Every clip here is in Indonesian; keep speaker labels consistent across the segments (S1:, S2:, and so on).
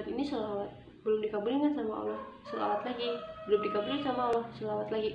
S1: bulan ini sholawat, belum dikabulin kan sama Allah, sholawat lagi, belum dikabulin sama Allah, sholawat lagi.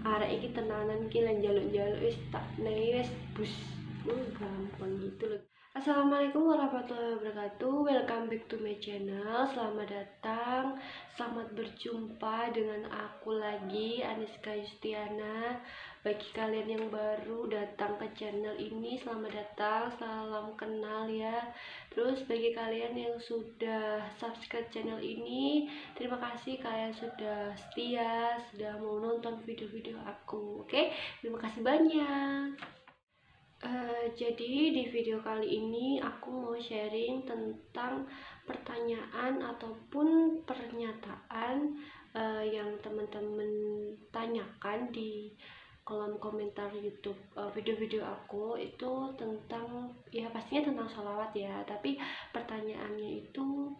S1: Arek iki tenanan ki lan njaluk-njaluk wis tak nei wis bus. Gampang gitu loh. Assalamualaikum warahmatullahi wabarakatuh. Welcome back to my channel. Selamat datang, selamat berjumpa dengan aku lagi, Aniska Yustiana. Bagi kalian yang baru datang ke channel ini, selamat datang, salam kenal ya. Terus bagi kalian yang sudah subscribe channel ini, terima kasih kalian sudah setia, sudah mau nonton video-video aku. Oke, terima kasih banyak. Jadi di video kali ini aku mau sharing tentang pertanyaan ataupun pernyataan yang teman-teman tanyakan di kolom komentar YouTube video-video aku. Itu tentang, ya pastinya tentang sholawat ya, tapi pertanyaannya itu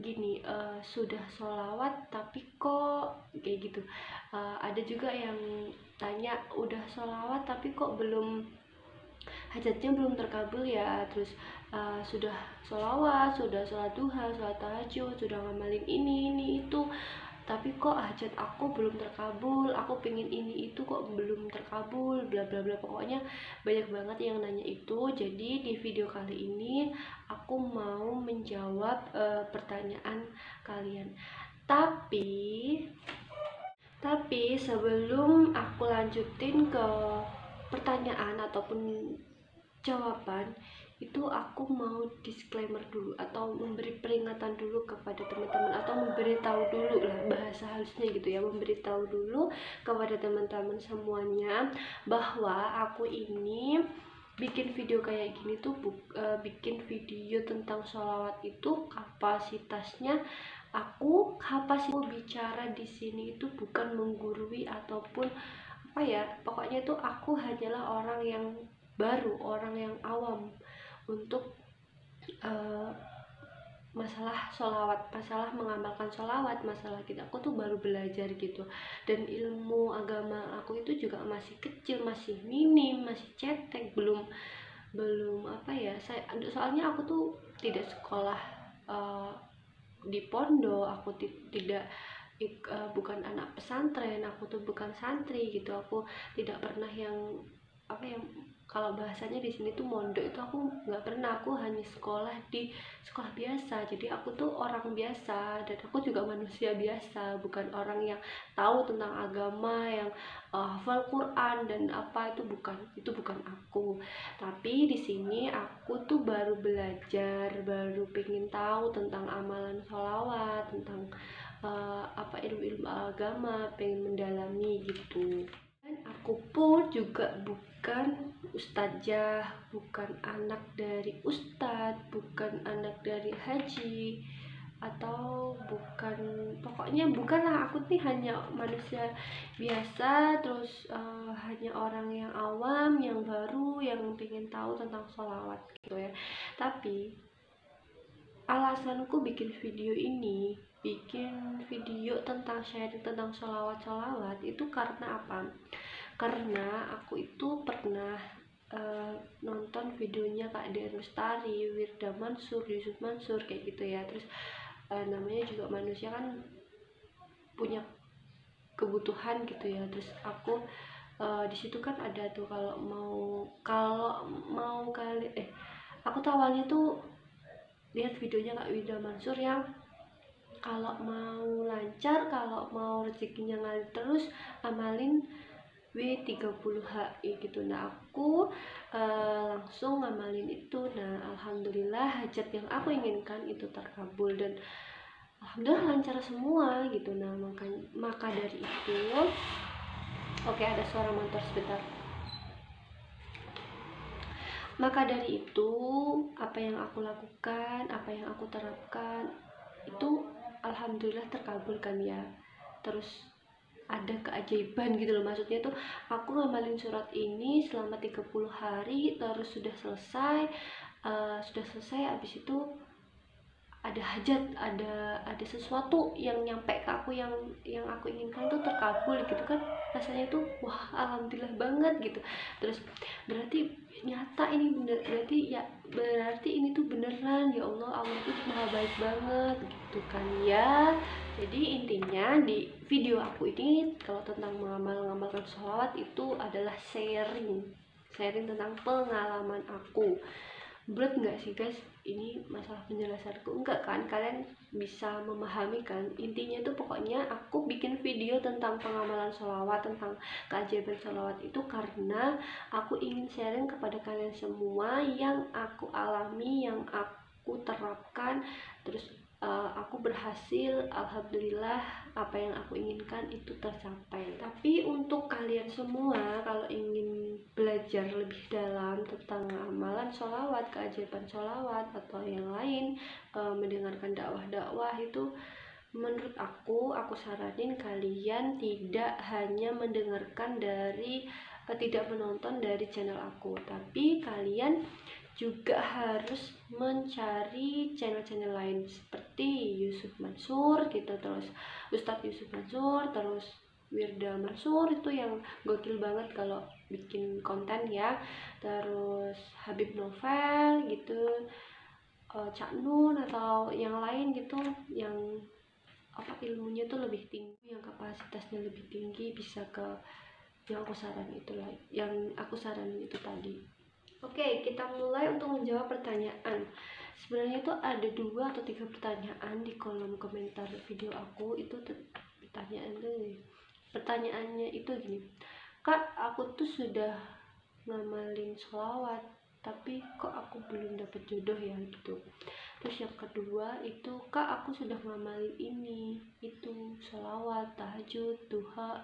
S1: gini, sudah sholawat tapi kok kayak gitu. Ada juga yang tanya udah sholawat tapi kok hajatnya belum terkabul ya. Terus sudah sholawat, sudah sholat duha, sholat tahajud, sudah ngamalin ini itu, tapi kok hajat aku belum terkabul, aku pengen ini itu kok belum terkabul, bla bla bla. Pokoknya banyak banget yang nanya itu. Jadi di video kali ini aku mau menjawab pertanyaan kalian. Tapi sebelum aku lanjutin ke pertanyaan ataupun jawaban itu, aku mau disclaimer dulu atau memberi peringatan dulu kepada teman-teman, atau memberitahu dulu lah, bahasa halusnya gitu ya, memberitahu dulu kepada teman-teman semuanya bahwa aku ini bikin video kayak gini tuh bikin video tentang sholawat itu kapasitasnya aku bicara di sini itu bukan menggurui ataupun apa ya, pokoknya itu aku hanyalah orang yang baru, orang yang awam untuk masalah sholawat, masalah mengamalkan sholawat, masalah gitu. Aku tuh baru belajar gitu, dan ilmu agama aku itu juga masih kecil, masih minim, masih cetek, belum apa ya, soalnya aku tuh tidak sekolah di pondok, aku tidak bukan anak pesantren, aku tuh bukan santri gitu, aku tidak pernah yang apa yang kalau bahasanya di sini tuh mondok itu aku nggak pernah. Aku hanya sekolah di sekolah biasa, jadi aku tuh orang biasa, dan aku juga manusia biasa, bukan orang yang tahu tentang agama, yang hafal Quran dan apa, itu bukan aku. Tapi di sini aku tuh baru belajar, baru pengen tahu tentang amalan sholawat, tentang apa ilmu-ilmu agama, pengen mendalami gitu. Dan aku pun juga bukan ustazah, bukan anak dari ustadz, bukan anak dari haji, atau pokoknya bukanlah. Aku nih hanya manusia biasa, terus hanya orang yang awam, yang baru, yang pengen tahu tentang sholawat gitu ya. Tapi alasanku bikin video tentang sharing tentang sholawat itu karena apa? Karena aku itu pernah nonton videonya Kak Dian Lestari, Wirda Mansur, Yusuf Mansur kayak gitu ya. Terus namanya juga manusia kan punya kebutuhan gitu ya. Terus aku di situ kan ada tuh, kalau mau aku tuh awalnya tuh lihat videonya Kak Wirda Mansur yang kalau mau lancar, kalau mau rezekinya ngalir terus, amalin W30HI gitu. Nah aku langsung ngamalin itu. Nah alhamdulillah hajat yang aku inginkan itu terkabul, dan alhamdulillah lancar semua gitu. Nah maka dari itu, oke, ada suara motor sebentar. Maka dari itu, apa yang aku lakukan, apa yang aku terapkan itu alhamdulillah terkabulkan ya. Terus ada keajaiban gitu loh, maksudnya tuh aku ngamalin surat ini selama 30 hari, terus sudah selesai habis itu ada ada hajat, ada sesuatu yang nyampe ke aku, yang aku inginkan tuh terkabul gitu kan, rasanya tuh wah alhamdulillah banget gitu. Terus berarti nyata ini bener, berarti ini tuh beneran, ya Allah, Allah tuh maha baik banget gitu kan ya. Jadi intinya di video aku ini kalau tentang mengamalkan sholawat itu adalah sharing tentang pengalaman aku. Berat nggak sih guys ini masalah penjelasanku? Enggak kan, kalian bisa memahami kan? Intinya tuh pokoknya aku bikin video tentang pengamalan sholawat, tentang keajaiban sholawat itu karena aku ingin sharing kepada kalian semua yang aku alami, yang aku terapkan. Terus aku berhasil, alhamdulillah, apa yang aku inginkan itu tercapai. Tapi untuk kalian semua kalau ingin belajar lebih dalam tentang amalan sholawat, keajaiban sholawat atau yang lain, mendengarkan dakwah-dakwah itu, menurut aku saranin kalian tidak hanya mendengarkan dari tidak menonton dari channel aku, tapi kalian juga harus mencari channel-channel lain seperti Yusuf Mansur gitu, terus Ustadz Yusuf Mansur, terus Wirda Mansur, itu yang gokil banget kalau bikin konten ya. Terus Habib Novel gitu, Cak Nun atau yang lain gitu, yang ilmunya tuh lebih tinggi, yang kapasitasnya lebih tinggi, bisa ke yang aku saranin itu tadi. Oke, kita mulai untuk menjawab pertanyaan. Sebenarnya itu ada 2 atau 3 pertanyaan di kolom komentar video aku. Itu pertanyaannya itu gini, Kak, aku tuh sudah ngamalin sholawat, tapi kok aku belum dapet jodoh ya gitu. Terus yang kedua itu, Kak, aku sudah ngamalin ini itu sholawat, tahajud, duha,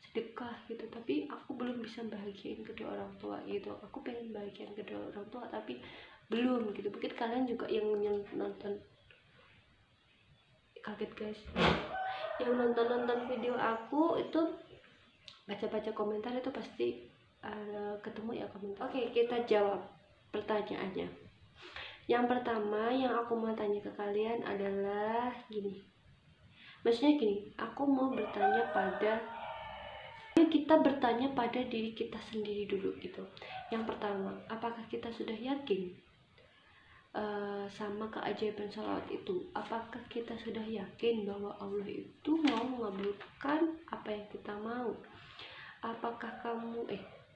S1: sedekah gitu, tapi aku belum bisa bahagiain kedua orang tua gitu. Aku pengen bahagiain kedua orang tua tapi belum gitu. Mungkin kalian juga yang nonton, kaget guys, yang nonton video aku itu baca komentar itu pasti ketemu ya komentar. Oke, kita jawab pertanyaannya. Yang pertama yang aku mau tanya ke kalian adalah gini, maksudnya gini, aku mau bertanya kita bertanya pada diri kita sendiri dulu gitu. Yang pertama, apakah kita sudah yakin sama keajaiban sholawat itu? Apakah kita sudah yakin bahwa Allah itu mau mengabulkan apa yang kita mau? Apakah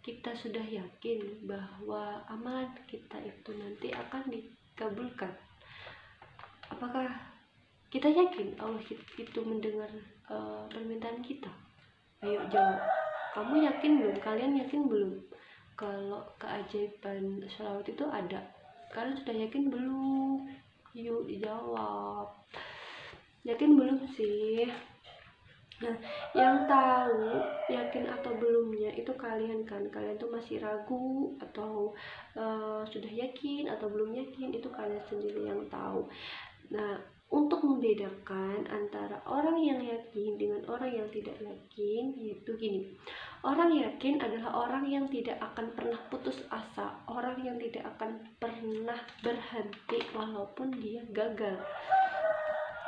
S1: kita sudah yakin bahwa amalan kita itu nanti akan dikabulkan? Apakah kita yakin Allah itu mendengar permintaan kita? Ayo jawab. Kamu yakin belum? Kalian yakin belum kalau keajaiban sholawat itu ada? Kalian sudah yakin belum? Yuk dijawab. Yakin belum sih? Nah, yang tahu yakin atau belumnya itu kalian kan. Kalian tuh masih ragu atau sudah yakin atau belum yakin, itu kalian sendiri yang tahu. Nah, untuk membedakan antara orang yang yakin dengan orang yang tidak yakin, yaitu gini, orang yakin adalah orang yang tidak akan pernah putus asa, orang yang tidak akan pernah berhenti walaupun dia gagal.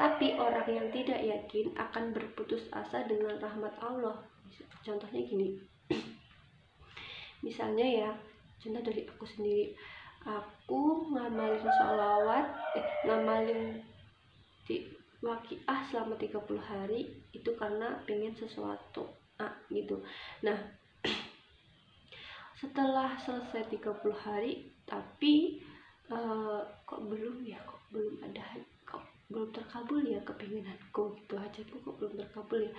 S1: Tapi orang yang tidak yakin akan berputus asa dengan rahmat Allah. Contohnya gini, misalnya ya, contoh dari aku sendiri, aku ngamalin sholawat, ngamalin di waqiah selama 30 hari itu karena pengen sesuatu gitu. Nah, setelah selesai 30 hari tapi kok belum terkabul ya kepinginanku gitu, hajatku kok belum terkabul ya.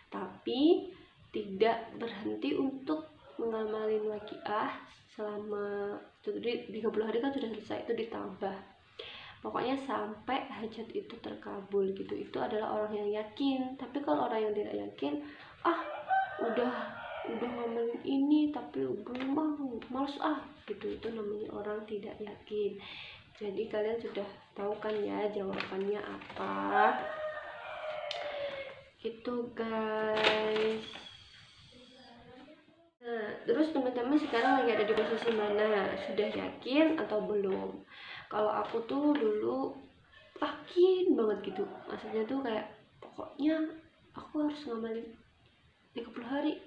S1: Tapi tidak berhenti untuk mengamalin waqiah selama 30 hari kan sudah selesai, itu ditambah. Pokoknya sampai hajat itu terkabul gitu. Itu adalah orang yang yakin. Tapi kalau orang yang tidak yakin, udah ngamalin ini tapi belum, males gitu, itu namanya orang tidak yakin. Jadi kalian sudah tahu kan ya jawabannya apa? Itu guys. Nah, terus teman-teman sekarang lagi ada di posisi mana? Sudah yakin atau belum? Kalau aku tuh dulu yakin banget gitu. Maksudnya tuh kayak pokoknya aku harus ngamalin 30 hari,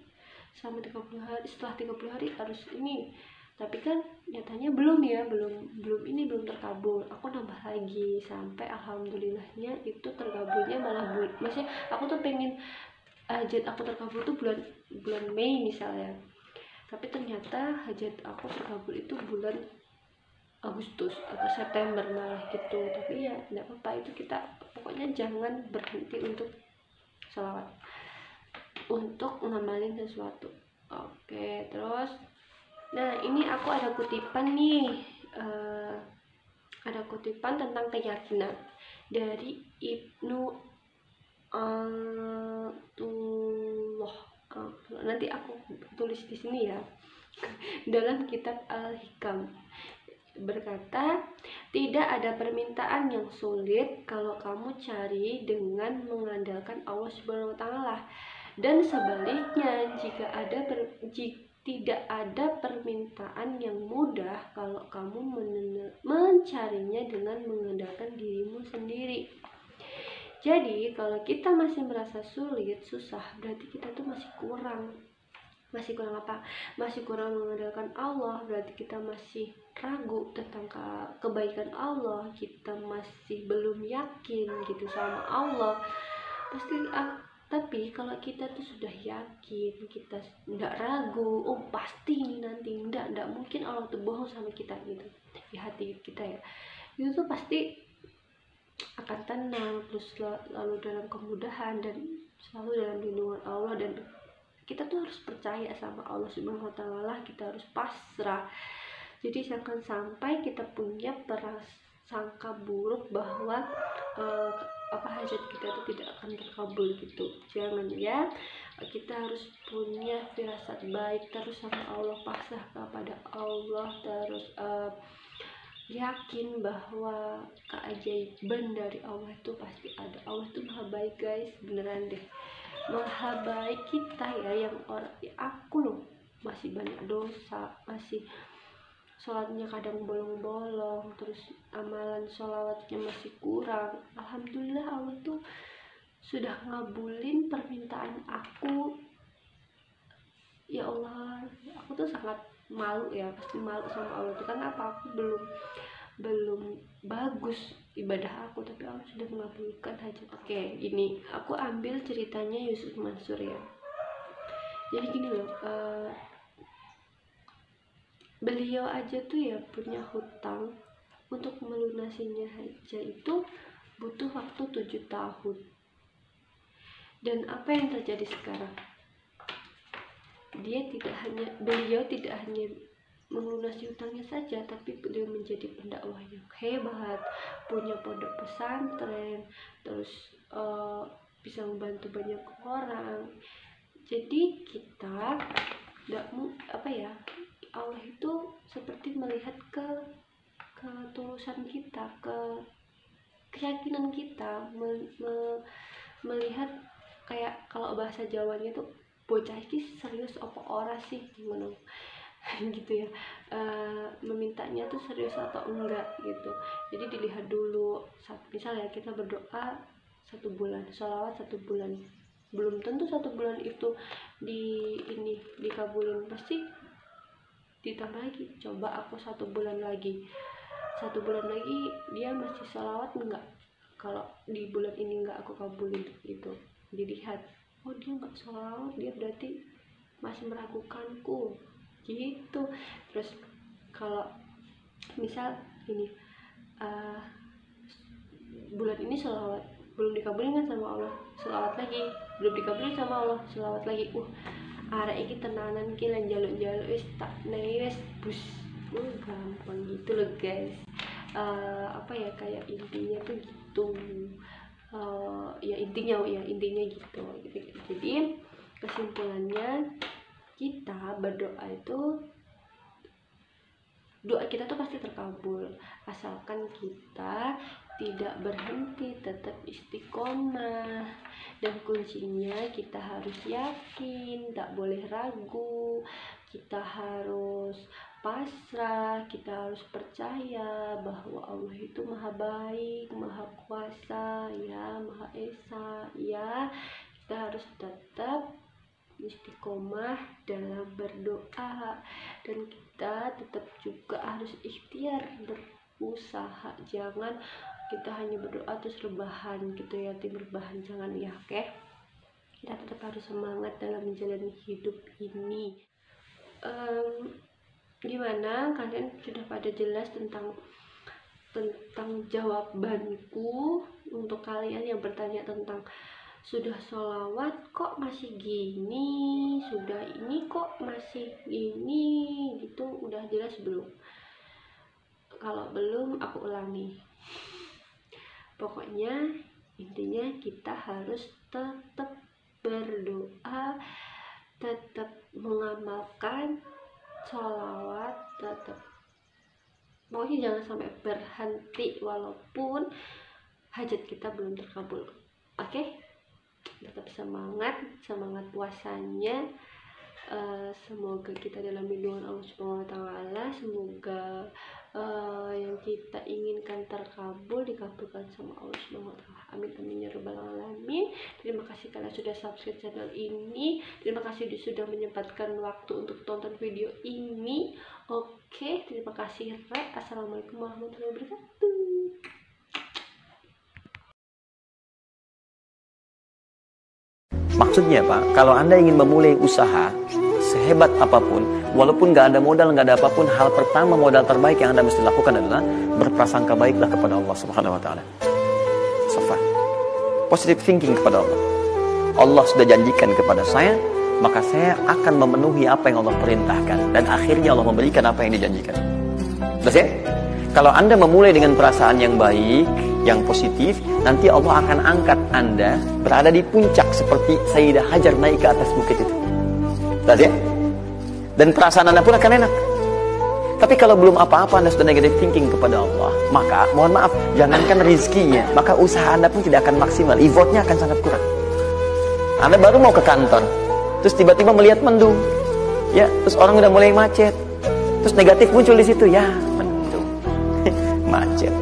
S1: selama 30 hari, setelah 30 hari harus ini. Tapi kan nyatanya belum ya, belum terkabul. Aku nambah lagi sampai alhamdulillahnya itu terkabulnya malah maksudnya aku tuh pengen hajat aku terkabul tuh bulan Mei misalnya, tapi ternyata hajat aku terkabul itu bulan Agustus atau September malah gitu. Tapi ya tidak apa-apa, itu kita pokoknya jangan berhenti untuk sholawat, untuk ngamalin sesuatu. Oke, terus nah ini aku ada kutipan nih, ada kutipan tentang keyakinan dari Ibnu Atullah. Nanti aku tulis di sini ya, dalam kitab Al-Hikam, berkata, tidak ada permintaan yang sulit kalau kamu cari dengan mengandalkan Allah Subhanahu wa taala, dan sebaliknya tidak ada permintaan yang mudah kalau kamu mencarinya dengan mengandalkan dirimu sendiri. Jadi kalau kita masih merasa sulit, susah, berarti kita tuh masih kurang apa? Masih kurang mengandalkan Allah, berarti kita masih ragu tentang kebaikan Allah, kita masih belum yakin gitu sama Allah. Pasti tapi kalau kita tuh sudah yakin, kita nggak ragu, oh pasti ini nanti, nggak mungkin Allah tuh bohong sama kita gitu di hati kita ya, itu tuh pasti akan tenang, terus lalu dalam kemudahan dan selalu dalam lindungan Allah. Dan kita tuh harus percaya sama Allah Subhanahu wa taala, kita harus pasrah. Jadi jangan sampai kita punya prasangka buruk bahwa hajat kita itu tidak akan terkabul gitu. Jangan ya, kita harus punya firasat baik terus sama Allah, pasrah kepada Allah, terus yakin bahwa keajaiban dari Allah itu pasti ada. Allah itu maha baik guys, beneran deh, maha baik. Kita ya yang aku loh masih banyak dosa, masih sholatnya kadang bolong-bolong, terus amalan sholawatnya masih kurang. Alhamdulillah Allah tuh sudah ngabulin permintaan aku. Ya Allah, aku tuh sangat malu ya, pasti malu sama Allah tuh, karena apa, aku belum bagus ibadah aku, tapi Allah sudah mengabulkan hajat. Oke, ini aku ambil ceritanya Yusuf Mansur ya. Jadi gini loh, beliau aja tuh ya punya hutang, untuk melunasinya aja itu butuh waktu 7 tahun. Dan apa yang terjadi sekarang? Beliau tidak hanya melunasi hutangnya saja, tapi beliau menjadi pendakwah yang hebat, punya pondok pesantren, terus bisa membantu banyak orang. Jadi kita Allah itu seperti melihat ke ketulusan kita, ke keyakinan kita, melihat kayak kalau bahasa Jawanya tuh bocah ini serius apa ora sih gimana gitu ya, memintanya tuh serius atau enggak gitu. Jadi dilihat dulu, misalnya kita berdoa 1 bulan, sholawat 1 bulan, belum tentu 1 bulan itu dikabulin, pasti ditambah lagi. Coba aku 1 bulan lagi dia masih sholawat enggak, kalau di bulan ini enggak aku kabulin gitu, dilihat, oh dia enggak sholawat, dia berarti masih meragukanku gitu. Terus kalau misal ini bulan ini sholawat belum dikabulin kan sama Allah, sholawat lagi belum dikabulin sama Allah, sholawat lagi, arek iki tenanan ki lan njaluk-njaluk wis tak nei wis bus, gampang gitu loh guys. Kayak intinya tuh gitu, intinya gitu. Jadi kesimpulannya, kita berdoa itu, doa kita tuh pasti terkabul asalkan kita tidak berhenti, tetap istiqomah. Dan kuncinya kita harus yakin, tak boleh ragu, kita harus pasrah, kita harus percaya bahwa Allah itu maha baik, maha kuasa, ya, maha esa, ya. Kita harus tetap istiqomah dalam berdoa, dan kita tetap juga harus ikhtiar berusaha. Jangan kita hanya berdoa terus rebahan gitu ya, rebahan, jangan ya, oke? Kita tetap harus semangat dalam menjalani hidup ini. Gimana, kalian sudah pada jelas tentang jawabanku untuk kalian yang bertanya tentang sudah sholawat kok masih gini, sudah ini kok masih gini gitu, udah jelas belum? Kalau belum, aku ulangi. Pokoknya intinya kita harus tetap berdoa, tetap mengamalkan sholawat, tetap pokoknya jangan sampai berhenti walaupun hajat kita belum terkabul. Oke? Tetap semangat puasanya. Semoga kita dalam lindungan Allah Subhanahu wa taala. Semoga yang kita inginkan terkabul, dikabulkan sama Allah Subhanahu wa taala. Amin amin ya rabbal alamin. Terima kasih kalian sudah subscribe channel ini. Terima kasih sudah menyempatkan waktu untuk tonton video ini. Oke, terima kasih. Assalamualaikum warahmatullahi wabarakatuh.
S2: Maksudnya Pak, kalau Anda ingin memulai usaha sehebat apapun, walaupun nggak ada modal, nggak ada apapun, hal pertama modal terbaik yang Anda mesti lakukan adalah berprasangka baiklah kepada Allah Subhanahu wa taala. Safa. Positive thinking kepada Allah. Allah sudah janjikan kepada saya, maka saya akan memenuhi apa yang Allah perintahkan, dan akhirnya Allah memberikan apa yang dijanjikan. Terus ya? Kalau Anda memulai dengan perasaan yang baik, yang positif, nanti Allah akan angkat Anda berada di puncak seperti Sayyidah Hajar naik ke atas bukit itu. Terus ya? Dan perasaan Anda pun akan enak. Tapi kalau belum apa-apa Anda sudah negative thinking kepada Allah, maka mohon maaf, jangankan rizkinya, maka usaha Anda pun tidak akan maksimal, effortnya akan sangat kurang. Anda baru mau ke kantor, terus tiba-tiba melihat mendung, ya, terus orang udah mulai macet, terus negatif muncul di situ, ya, mendung, macet.